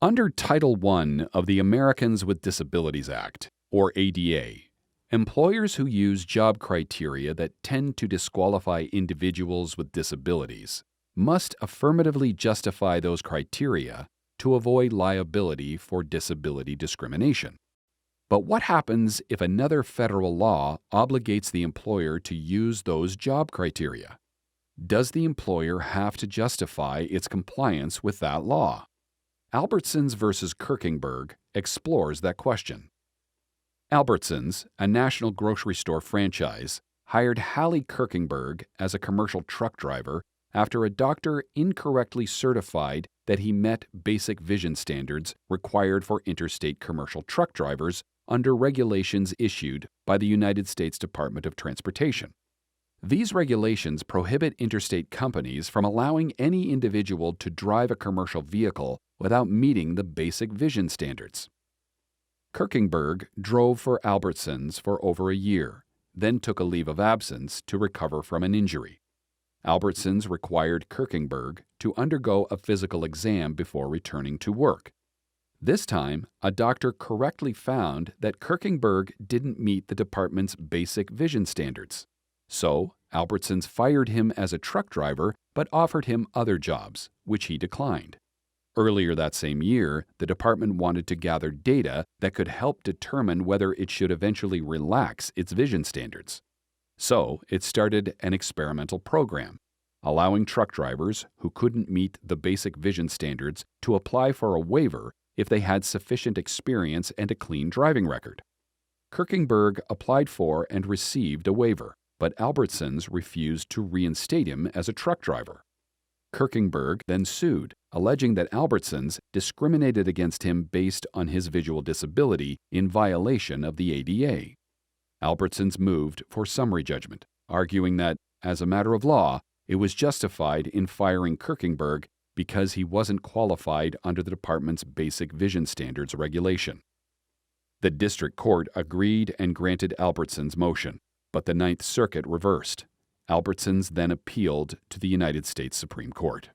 Under Title I of the Americans with Disabilities Act, or ADA, employers who use job criteria that tend to disqualify individuals with disabilities must affirmatively justify those criteria to avoid liability for disability discrimination. But what happens if another federal law obligates the employer to use those job criteria? Does the employer have to justify its compliance with that law? Albertsons v. Kirkingburg explores that question. Albertsons, a national grocery store franchise, hired Hallie Kirkingburg as a commercial truck driver after a doctor incorrectly certified that he met basic vision standards required for interstate commercial truck drivers under regulations issued by the United States Department of Transportation. These regulations prohibit interstate companies from allowing any individual to drive a commercial vehicle without meeting the basic vision standards. Kirkingburg drove for Albertsons for over a year, then took a leave of absence to recover from an injury. Albertsons required Kirkingburg to undergo a physical exam before returning to work. This time, a doctor correctly found that Kirkingburg didn't meet the department's basic vision standards. So, Albertsons fired him as a truck driver but offered him other jobs, which he declined. Earlier that same year, the department wanted to gather data that could help determine whether it should eventually relax its vision standards. So, it started an experimental program, allowing truck drivers who couldn't meet the basic vision standards to apply for a waiver if they had sufficient experience and a clean driving record. Kirkingburg applied for and received a waiver, but Albertsons refused to reinstate him as a truck driver. Kirkingburg then sued, alleging that Albertsons discriminated against him based on his visual disability in violation of the ADA. Albertsons moved for summary judgment, arguing that, as a matter of law, it was justified in firing Kirkingburg because he wasn't qualified under the department's basic vision standards regulation. The district court agreed and granted Albertsons' motion, but the Ninth Circuit reversed. Albertsons then appealed to the United States Supreme Court.